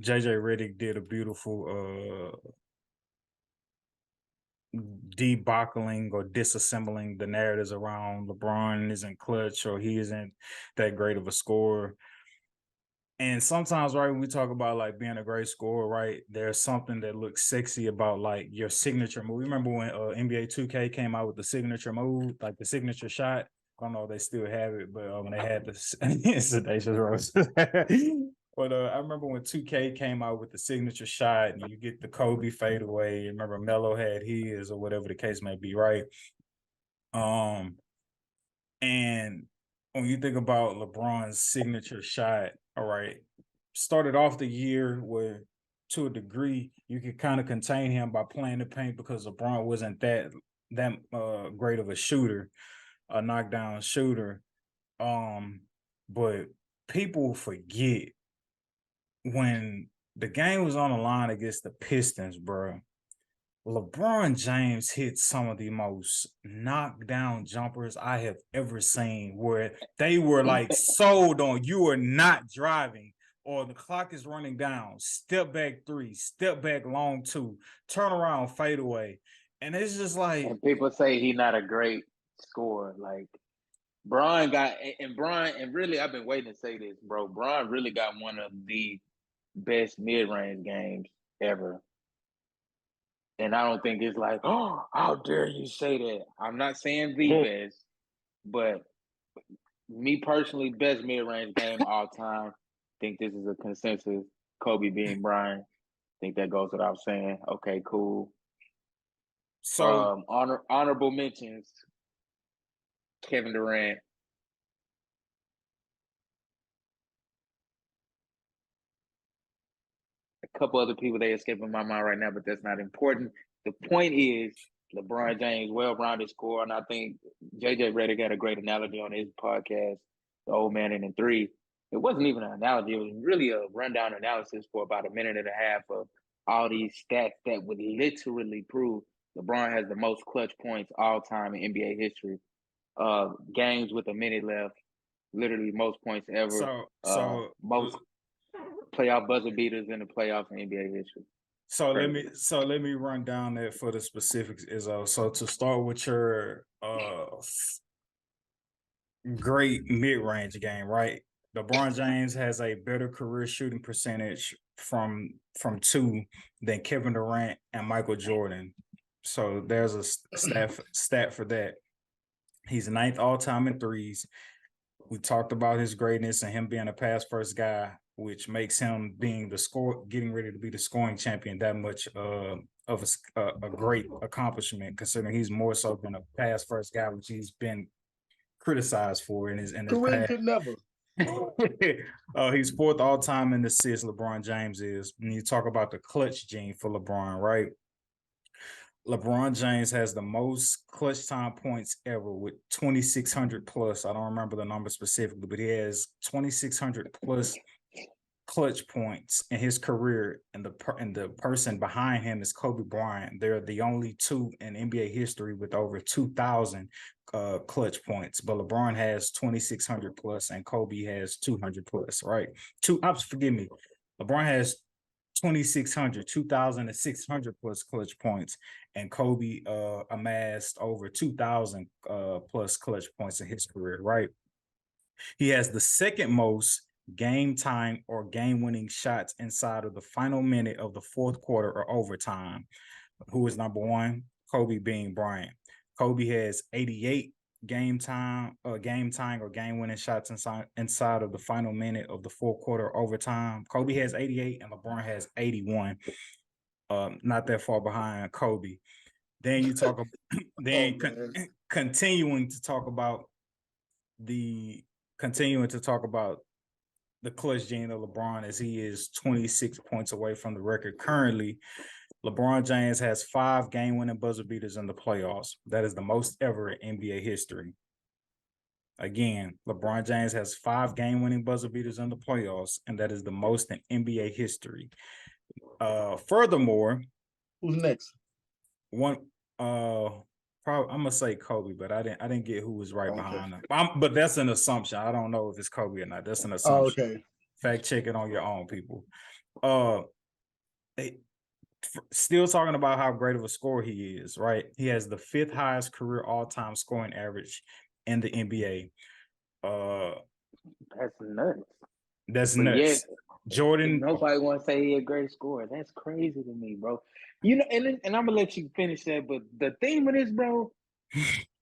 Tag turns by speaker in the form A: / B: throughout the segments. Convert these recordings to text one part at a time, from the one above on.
A: JJ Redick did a beautiful debuckling or disassembling the narratives around LeBron isn't clutch or he isn't that great of a scorer. And sometimes, right, when we talk about like being a great scorer, right, there's something that looks sexy about like your signature move. Remember when NBA 2K came out with the signature move, like the signature shot? I don't know if they still have it, but when they had this sedacious rose. But I remember when 2K came out with the signature shot and you get the Kobe fadeaway. Remember Melo had his or whatever the case may be, right? And when you think about LeBron's signature shot, all right, started off the year where to a degree you could kind of contain him by playing the paint because LeBron wasn't that great of a shooter, a knockdown shooter. But people forget when the game was on the line against the Pistons, bro. LeBron James hit some of the most knockdown jumpers I have ever seen where they were like sold on you are not driving or the clock is running down, step back 3, step back long 2, turn around, fade away. And it's just like...
B: And people say he's not a great scorer. Like, Bron got, and Bron, and really I've been waiting to say this, bro. Bron really got one of the best mid-range games ever. And I don't think it's like, oh, how dare you say that? I'm not saying the best, but me personally, best mid-range game all time. Think this is a consensus. Kobe being Bryant. Think that goes without saying. Okay, cool.
A: So
B: honorable mentions. Kevin Durant. A couple other people they escaping my mind right now, but that's not important. The point is LeBron James, well-rounded scorer, and I think JJ Redick had a great analogy on his podcast, The Old Man in the Three. It wasn't even an analogy; it was really a rundown analysis for about a minute and a half of all these stats that would literally prove LeBron has the most clutch points all time in NBA history. Games with a minute left, literally most points ever. Most playoff buzzer beaters in the playoffs in NBA history.
A: So let me run down that for the specifics, Izzo. So to start with your great mid-range game, right? LeBron James has a better career shooting percentage from 2 than Kevin Durant and Michael Jordan. So there's a stat for that. He's 9th all-time in threes. We talked about his greatness and him being a pass-first guy, which makes him being getting ready to be the scoring champion that much of a great accomplishment, considering he's more so than a pass-first guy, which he's been criticized for in his past.
C: Never.
A: He's 4th all-time in assists, LeBron James is. When you talk about the clutch gene for LeBron, right? LeBron James has the most clutch time points ever with 2,600 plus. I don't remember the number specifically, but he has 2,600 plus clutch points in his career, and the person behind him is Kobe Bryant. They're the only 2 in NBA history with over 2,000 clutch points, but LeBron has 2,600 plus and Kobe has 200 plus, right? Forgive me. LeBron has 2,600 plus clutch points, and Kobe amassed over 2,000 plus clutch points in his career, right? He has the second most game time or game-winning shots inside of the final minute of the 4th quarter or overtime. Who is number 1? Kobe being Bryant. Kobe has 88 game time or game-winning shots inside of the final minute of the 4th quarter overtime. Kobe has 88 and LeBron has 81. Not that far behind Kobe. Then you talk continuing to talk about the clutch gene of LeBron, as he is 26 points away from the record currently. LeBron James has 5 game-winning buzzer beaters in the playoffs. That is the most ever in NBA history. Again, LeBron James has 5 game-winning buzzer beaters in the playoffs, and that is the most in NBA history. Furthermore,
C: who's next?
A: I'm gonna say Kobe, but I didn't get who was right behind him. But that's an assumption. I don't know if it's Kobe or not. That's an assumption.
C: Okay.
A: Fact check it on your own, people. Still talking about how great of a scorer he is, right? He has the 5th highest career all-time scoring average in the NBA.
B: That's nuts.
A: That's
B: But
A: nuts.
B: yet,
A: Jordan.
B: nobody want to say he a great scorer. That's crazy to me, bro. You know, and I'm gonna let you finish that. But the theme of this, bro,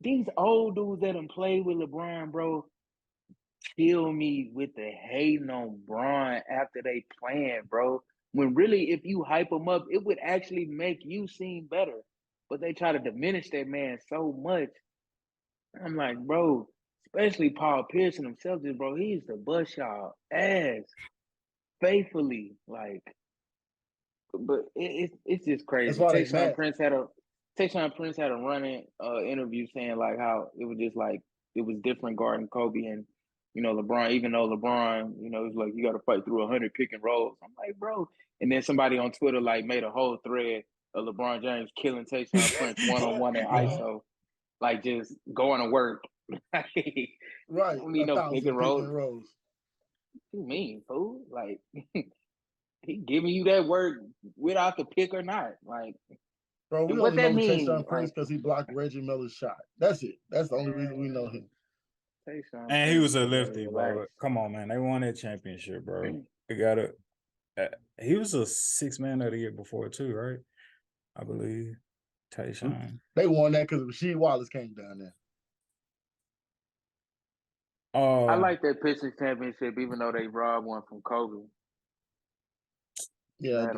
B: these old dudes that done played with LeBron, bro, kill me with the hating on Bron after they playing, bro. When really, if you hype them up, it would actually make you seem better. But they try to diminish that man so much. I'm like, bro, especially Paul Pierce himself, bro, he used to bust y'all ass faithfully. Like, but it's just
C: That's
B: crazy.
C: why they mad.
B: Tayshaun Prince had a running interview saying like how it was just like it was different guarding Kobe and LeBron, even though LeBron, was like you got to fight through 100 pick and rolls. I'm like, bro, and then somebody on Twitter like made a whole thread of LeBron James killing Tayshaun Prince one-on-one at ISO, like just going to work. Right, don't need no pick and rolls. What you mean, fool? Like. He giving you that word without the pick or not. Like,
C: bro, we
B: what
C: only
B: that
C: know
B: mean?
C: Tayshaun Prince because he blocked Reggie Miller's shot. That's it. That's the only reason we know him.
A: And he was a lefty, bro. Come on, man. They won that championship, bro. They got it. He was a 6th man of the year before too, right? I believe. Tayshaun.
C: They won that because Rasheed Wallace came down there.
B: I like that Pistons championship, even though they robbed one from Kobe.
C: Yeah,
B: Mad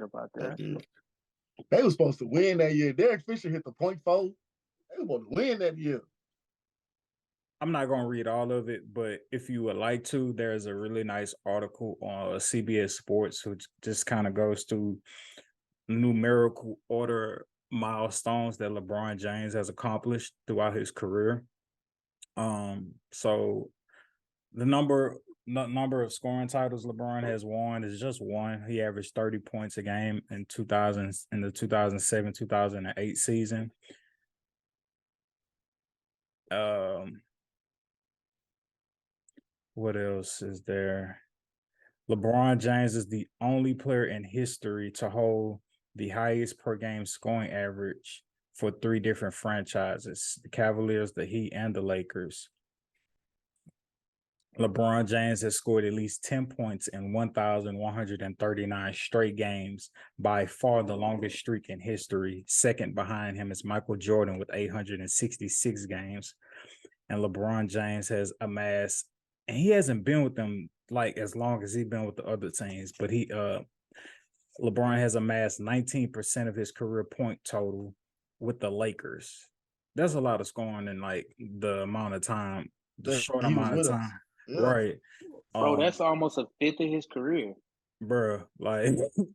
B: about that.
C: They were supposed to win that year. Derek Fisher hit the .4. They were supposed to win that year.
A: I'm not going to read all of it, but if you would like to, there's a really nice article on CBS Sports, which just kind of goes through numerical order milestones that LeBron James has accomplished throughout his career. So the number of scoring titles LeBron has won is just one. He averaged 30 points a game in the 2007-2008 season. What else is there? LeBron James is the only player in history to hold the highest per game scoring average for 3 different franchises: the Cavaliers, the Heat, and the Lakers. LeBron James has scored at least 10 points in 1,139 straight games, by far the longest streak in history. Second behind him is Michael Jordan with 866 games. And LeBron James has amassed, and he hasn't been with them like as long as he's been with the other teams, but LeBron has amassed 19% of his career point total with the Lakers. That's a lot of scoring in like the amount of time, the short amount of time. Yeah. Right.
B: Bro, that's almost a 5th of his career.
A: Bro, like,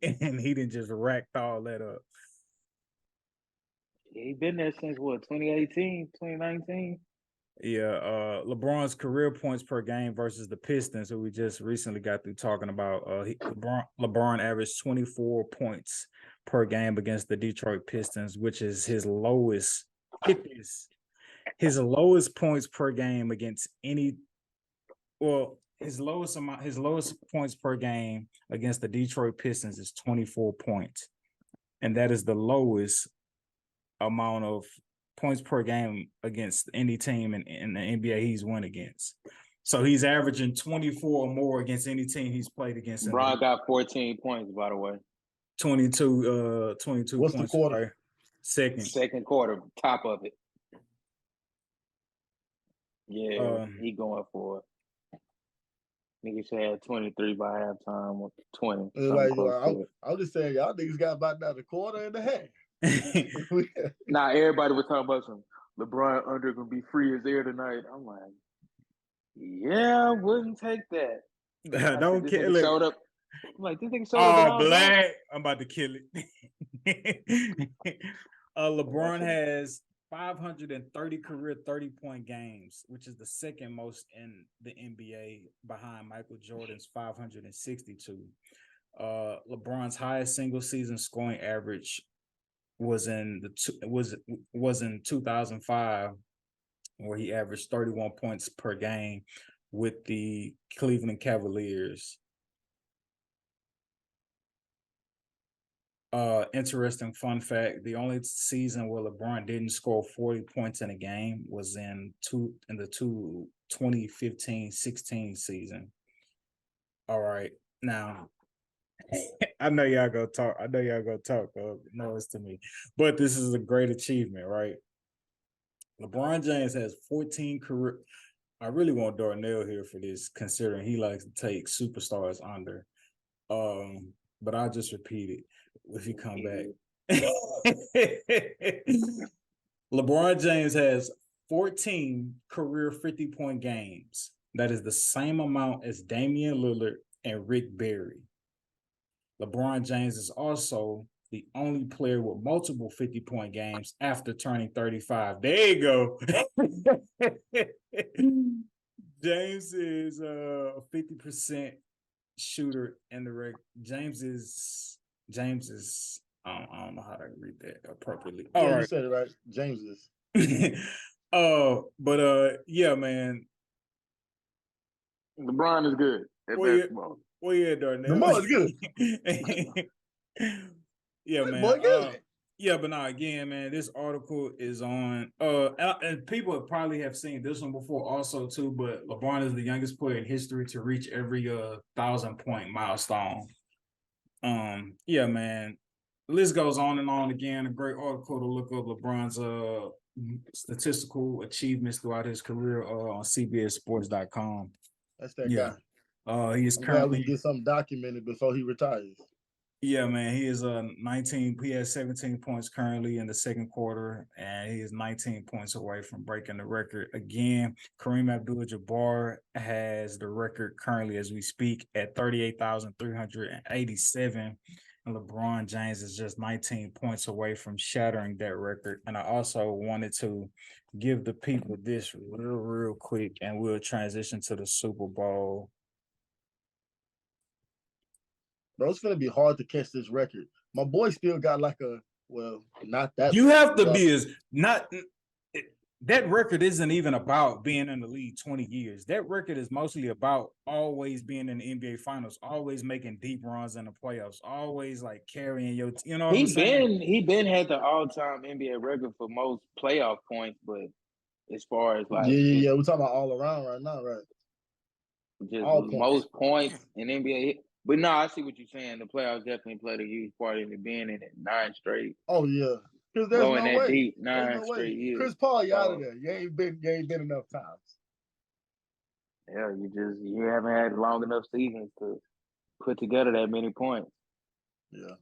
A: and he didn't just racked all that up.
B: He been there since what, 2018, 2019?
A: Yeah, LeBron's career points per game versus the Pistons, who we just recently got through talking about. LeBron averaged 24 points per game against the Detroit Pistons, which is his lowest. His lowest points per game against any. Well, his lowest points per game against the Detroit Pistons is 24 points, and that is the lowest amount of points per game against any team in the NBA he's won against. So he's averaging 24 or more against any team he's played against.
B: Bron got 14 points, by the way.
A: 22
C: What's
A: points.
C: The quarter?
A: Right?
B: Second quarter, top of it. Yeah, he going for it. Niggas had 23 by halftime or 20.
C: I'm just saying, y'all niggas got about another quarter and a half.
B: Nah, everybody was talking about some LeBron under gonna be free as air tonight. I'm like, yeah, I wouldn't take that.
A: Don't kill it.
B: Showed up. I'm like, this nigga showed up.
A: Oh, black! I'm about to kill it. LeBron has 530 career 30-point games, which is the second most in the NBA, behind Michael Jordan's 562. LeBron's highest single season scoring average was in 2005, where he averaged 31 points per game. with the Cleveland Cavaliers. Interesting fun fact: the only season where LeBron didn't score 40 points in a game was in the 2015-16 season. All right, now I know y'all gonna talk. Noise to me, but this is a great achievement, right? LeBron James has 14 career. I really want Darnell here for this, considering he likes to take superstars under. But I'll just repeat it if you come back. LeBron James has 14 career 50-point games. That is the same amount as Damian Lillard and Rick Barry. LeBron James is also the only player with multiple 50-point games after turning 35. There you go. James is a 50% shooter in the reg. James is I don't know how to read that appropriately.
C: All right. You said it right. James is.
A: Yeah, man.
B: LeBron is good at basketball.
A: Well, yeah, Darnell.
C: LeBron is good.
A: Yeah, man. Yeah, but now again, man, this article is on and people probably have seen this one before also too, but LeBron is the youngest player in history to reach every 1,000-point milestone. Yeah, man. The list goes on and on. Again, a great article to look up LeBron's statistical achievements throughout his career on CBSSports.com.
C: That's that guy.
A: He is
C: glad we get something documented before he retires.
A: Yeah, man. He is 19. He has 17 points currently in the second quarter, and he is 19 points away from breaking the record again. Kareem Abdul-Jabbar has the record currently as we speak at 38,387. And LeBron James is just 19 points away from shattering that record. And I also wanted to give the people this real quick, and we'll transition to the Super Bowl.
C: Bro, it's gonna be hard to catch this record. My boy still got like not that.
A: You have to be that record isn't even about being in the league 20 years. That record is mostly about always being in the NBA Finals, always making deep runs in the playoffs, always like carrying your. You know,
B: he been had the all-time NBA record for most playoff points, but as far as like
C: we're talking about all around right now, right?
B: Just most points in NBA. But no, I see what you're saying. The playoffs definitely played a huge part in it being in it 9 straight.
C: Oh yeah, because there's
B: going
C: no
B: that
C: way.
B: deep 9 straight years.
C: Chris Paul, you out of there. You ain't been enough times.
B: Yeah, you haven't had long enough seasons to put together that many points.
C: Yeah.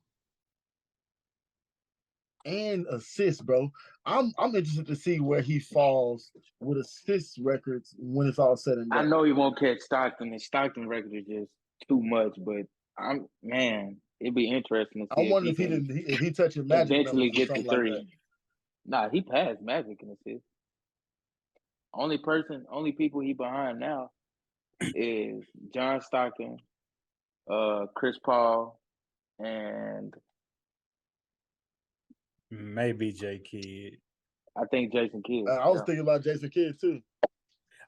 C: And assists, bro. I'm interested to see where he falls with assist records when it's all said and done.
B: I know he won't catch Stockton. His Stockton record is just too much, but it'd be interesting to see.
C: I wonder if he touching Magic
B: eventually get to 3.
C: Like
B: nah, he passed Magic in assists. Only people he behind now is John Stockton, Chris Paul, and
A: maybe J. Kidd.
B: I think Jason Kidd.
C: I was thinking about Jason Kidd too.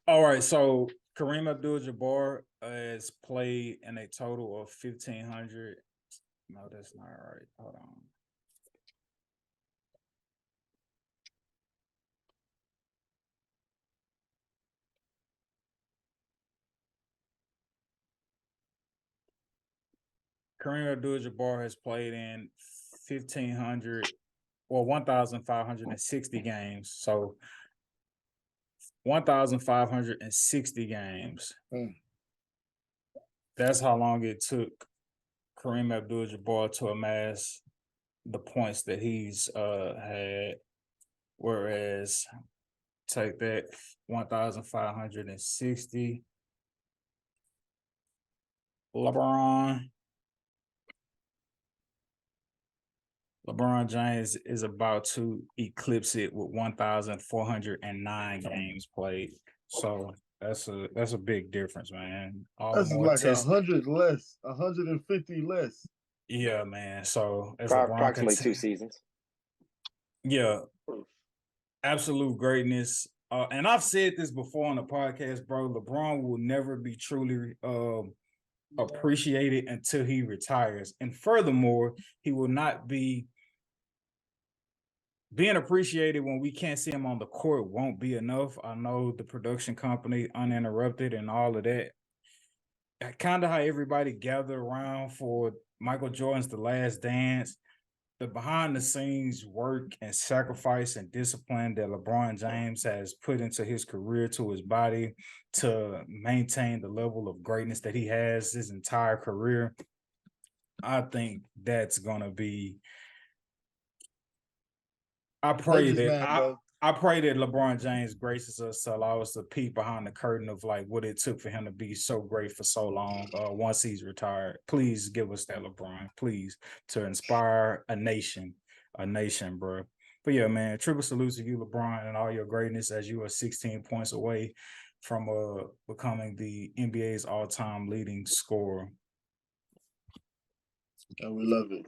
A: All right, so Kareem Abdul-Jabbar has played in a total of 1,500. No, that's not right. Hold on. Kareem Abdul-Jabbar has played in 1,560 games. So 1,560 games. That's how long it took Kareem Abdul-Jabbar to amass the points that he's had. Whereas, take that 1,560. LeBron James is about to eclipse it with 1,409 games played. So that's a big difference, man.
C: That's like 100 less, 150 less.
A: Yeah, man. So
D: approximately 2 seasons.
A: Yeah. Absolute greatness. and I've said this before on the podcast, bro. LeBron will never be truly appreciated until he retires. And furthermore, he will not be being appreciated when we can't see him on the court won't be enough. I know the production company uninterrupted and all of that. Kind of how everybody gathered around for Michael Jordan's The Last Dance, the behind the scenes work and sacrifice and discipline that LeBron James has put into his career, to his body, to maintain the level of greatness that he has his entire career. I think that's gonna be. I pray that I pray that LeBron James graces us to allow us to peek behind the curtain of like what it took for him to be so great for so long. Once he's retired, please give us that, LeBron, please, to inspire a nation, bro. But yeah, man, triple salute to you, LeBron, and all your greatness, as you are 16 points away from becoming the NBA's all-time leading scorer.
C: And we love it.